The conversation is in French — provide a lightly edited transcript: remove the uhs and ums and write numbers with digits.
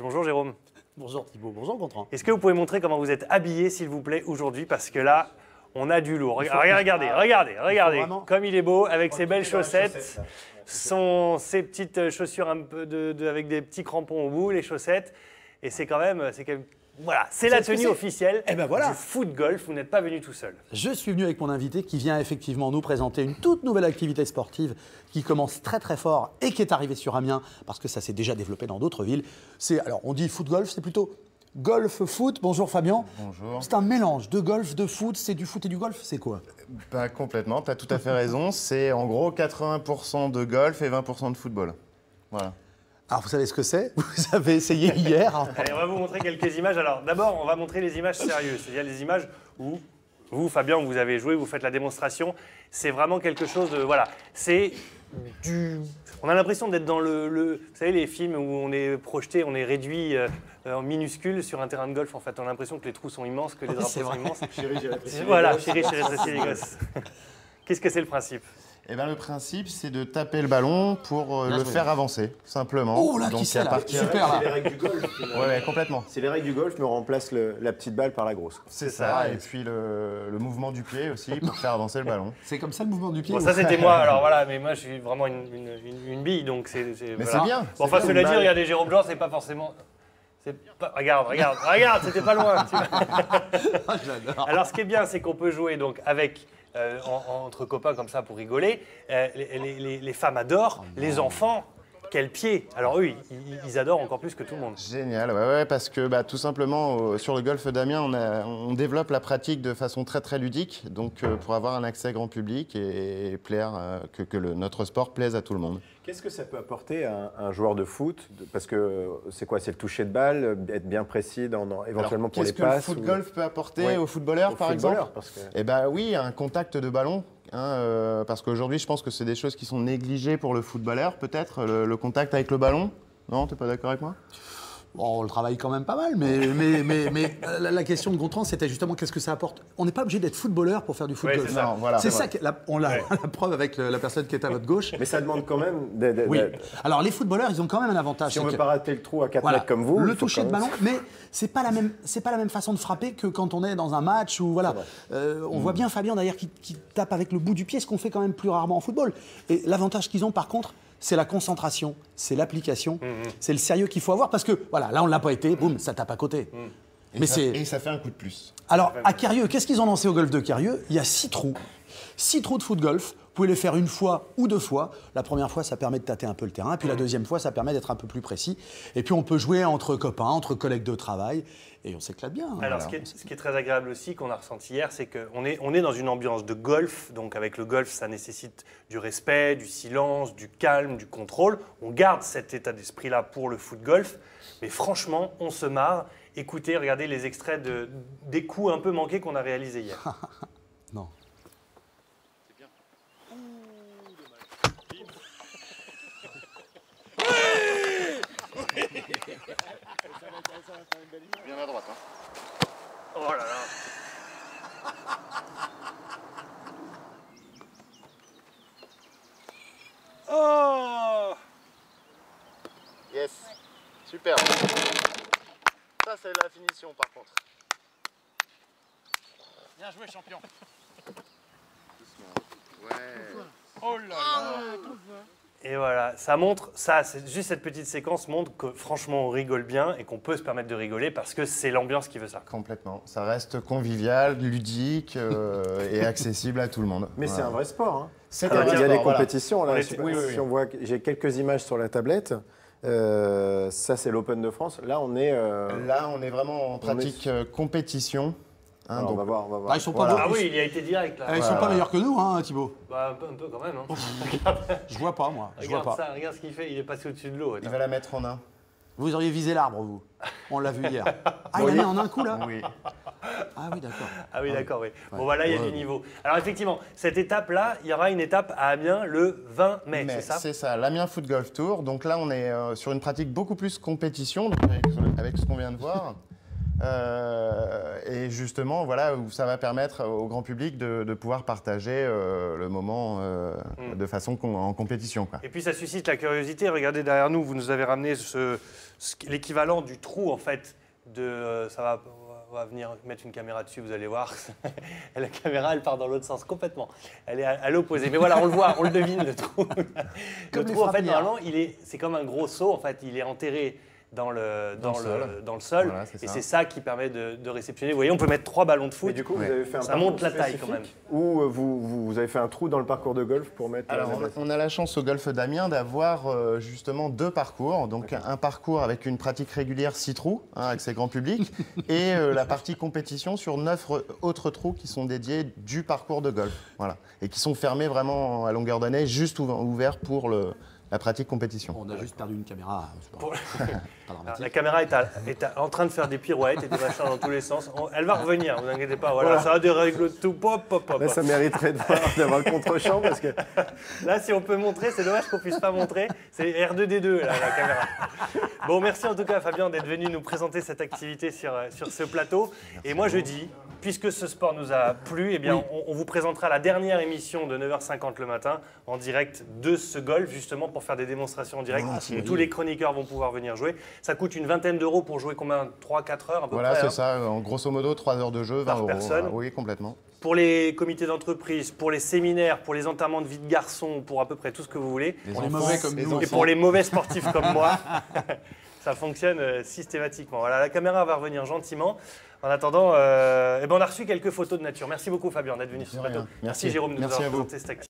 Bonjour Jérôme. Bonjour Thibaut, bonjour Gontran. Est-ce que vous pouvez montrer comment vous êtes habillé, s'il vous plaît, aujourd'hui? Parce que là, on a du lourd. Regardez, comme il est beau, avec ses belles chaussettes, ses petites chaussures un peu avec des petits crampons au bout, les chaussettes. Et c'est quand même voilà, c'est la tenue officielle du foot golf. Vous n'êtes pas venu tout seul. Je suis venu avec mon invité qui vient effectivement nous présenter une toute nouvelle activité sportive qui commence très très fort et qui est arrivée sur Amiens parce que ça s'est déjà développé dans d'autres villes. Alors on dit foot golf, c'est plutôt golf foot. Bonjour Fabien. Bonjour. C'est un mélange de golf, de foot, c'est du foot et du golf, c'est quoi? Complètement, tu as tout à fait raison. C'est en gros 80% de golf et 20% de football. Voilà. Alors, vous savez ce que c'est? Vous avez essayé hier. Allez, on va vous montrer quelques images. Alors, d'abord, on va montrer les images sérieuses. C'est-à-dire les images où vous, Fabien, vous avez joué, vous faites la démonstration. C'est vraiment quelque chose de... Voilà, c'est du... On a l'impression d'être dans vous savez, les films où on est projeté, on est réduit en minuscule sur un terrain de golf. En fait, on a l'impression que les trous sont immenses, que les drapeaux sont immenses. Voilà, chérie, rétrécis les gosses. Qu'est-ce que c'est le principe? Eh ben, le principe, c'est de taper le ballon pour le faire avancer, simplement. Oh là, donc, qui c'est là? Super là. C'est les règles du golf. Ouais, complètement. C'est les règles du golf, mais on remplace la petite balle par la grosse. C'est ça, et puis le mouvement du pied aussi pour faire avancer le ballon. C'est comme ça le mouvement du pied? Bon, ça c'était moi, alors voilà, mais moi je suis vraiment une bille, donc c'est... Mais c'est bien. Bon, enfin, cela dit, regardez, Jérôme Blanc, c'est pas forcément... Regarde, c'était pas loin. Alors ce qui est bien, c'est qu'on peut jouer donc avec... entre copains comme ça pour rigoler, les femmes adorent, les enfants, quel pied! Alors eux, ils adorent encore plus que tout le monde. Génial, ouais, parce que tout simplement, sur le golf d'Amiens, on développe la pratique de façon très très ludique, donc pour avoir un accès grand public et plaire, que notre sport plaise à tout le monde. Qu'est-ce que ça peut apporter à un joueur de foot? Parce que c'est quoi? C'est le toucher de balle, être bien précis éventuellement pour les passes? Qu'est-ce que le foot golf peut apporter aux footballeurs, par exemple? Eh bien oui, un contact de ballon. Parce qu'aujourd'hui, je pense que c'est des choses qui sont négligées pour le footballeur, peut-être, le contact avec le ballon. Non, t'es pas d'accord avec moi? Bon, on le travaille quand même pas mal, mais la question de Gontran, c'était justement qu'est-ce que ça apporte. On n'est pas obligé d'être footballeur pour faire du foot golf. C'est ça, on a la preuve avec la personne qui est à votre gauche. Mais ça demande quand même... Oui. Alors les footballeurs, ils ont quand même un avantage. Si on ne veut pas rater le trou à 4 mètres comme vous... Le toucher de ballon, mais c'est pas la même façon de frapper que quand on est dans un match où voilà. On voit bien Fabien d'ailleurs qui tape avec le bout du pied, ce qu'on fait quand même plus rarement en football. Et l'avantage qu'ils ont par contre, c'est la concentration, c'est l'application, c'est le sérieux qu'il faut avoir parce que voilà, là on l'a pas été, boum, ça tape à côté. Et ça fait un coup de plus. Alors à Quérieux, qu'est-ce qu'ils ont lancé au golf de Quérieux? Il y a 6 trous. 6 trous de foot golf. Vous pouvez les faire une fois ou 2 fois. La première fois, ça permet de tâter un peu le terrain. Et puis la deuxième fois, ça permet d'être un peu plus précis. Et puis on peut jouer entre copains, entre collègues de travail. Et on s'éclate bien. Alors, ce qui est très agréable aussi, qu'on a ressenti hier, c'est qu'on est dans une ambiance de golf. Donc, avec le golf, ça nécessite du respect, du silence, du calme, du contrôle. On garde cet état d'esprit-là pour le foot golf. Mais franchement, on se marre. Écoutez, regardez les extraits des coups un peu manqués qu'on a réalisés hier. Non. C'est bien. Bien à droite. Oh là là. Oh! Yes. Super. Ça, c'est la finition, par contre. Bien joué, champion. Ouais. Oh là là. Et voilà, ça montre, juste cette petite séquence montre que franchement on rigole bien et qu'on peut se permettre de rigoler parce que c'est l'ambiance qui veut ça. Complètement. Ça reste convivial, ludique et accessible à tout le monde. Mais c'est un vrai sport. Hein. C'est Il y a des sport, compétitions. Là, Oui. Si on voit, j'ai quelques images sur la tablette. Ça, c'est l'Open de France. Là, on est vraiment en pratique compétition. On va voir. Ah, ils sont pas beaux. Ah oui, il y a été direct là. Ils sont pas meilleurs que nous, hein, Thibaut. Bah, un peu quand même. Hein. Je vois pas, moi. Regarde ça, regarde ce qu'il fait, il est passé au-dessus de l'eau. Il va la mettre en un. Vous auriez visé l'arbre, vous. On l'a vu hier. Ah, il l'a mis en un coup, là? Oui. Ah oui, d'accord. Ah oui, d'accord, oui. Bon, voilà, il y a du niveau. Alors, effectivement, cette étape-là, il y aura une étape à Amiens le 20 mai, c'est ça? C'est ça, l'Amiens Foot Golf Tour. Donc là, on est sur une pratique beaucoup plus compétition, donc avec ce qu'on vient de voir. Et justement, voilà, où ça va permettre au grand public de pouvoir partager le moment de façon en compétition, quoi. Et puis ça suscite la curiosité. Regardez derrière nous, vous nous avez ramené l'équivalent du trou en fait. On va venir mettre une caméra dessus, vous allez voir. La caméra, elle part dans l'autre sens complètement. Elle est à l'opposé. Mais voilà, on le voit, on le devine, le trou. Le trou, en fait, normalement, c'est comme un gros seau. En fait, il est enterré dans le sol. Voilà, et c'est ça qui permet de réceptionner. Vous voyez, on peut mettre 3 ballons de foot. Mais du coup, vous avez fait un ça monte la taille quand même. Ou vous avez fait un trou dans le parcours de golf pour mettre... Alors, on a la chance au golf d'Amiens d'avoir justement 2 parcours. Donc un parcours avec une pratique régulière 6 trous, avec ses grands publics, et la partie compétition sur 9 autres trous qui sont dédiés du parcours de golf. Voilà. Et qui sont fermés vraiment à longueur d'année, juste ouverts pour la pratique compétition. On a juste perdu une caméra. La caméra est en train de faire des pirouettes et des machins dans tous les sens. Elle va revenir, ne vous inquiétez pas. Voilà. Ça a des règles tout. Là, ça mériterait d'avoir le contre-champ parce que... Là, si on peut montrer, c'est dommage qu'on ne puisse pas montrer. C'est R2D2, là, la caméra. Bon, merci en tout cas, Fabien, d'être venu nous présenter cette activité sur ce plateau. Et moi, je dis, puisque ce sport nous a plu, eh bien, on vous présentera la dernière émission de 9h50 le matin en direct de ce golf, justement, pour faire des démonstrations en direct. Tous les chroniqueurs vont pouvoir venir jouer. Ça coûte une vingtaine d'euros pour jouer combien? 3-4 heures à peu près. Voilà, c'est ça. En grosso modo, 3 heures de jeu, 20 par personne. Oui, complètement. Pour les comités d'entreprise, pour les séminaires, pour les enterrements de vie de garçon, pour à peu près tout ce que vous voulez. Pour les mauvais comme nous. Et pour les mauvais sportifs comme moi, ça fonctionne systématiquement. Voilà, la caméra va revenir gentiment. En attendant, on a reçu quelques photos de nature. Merci beaucoup Fabien d'être venu sur ce plateau. Merci Jérôme de nous avoir à vous. présenté cette activité.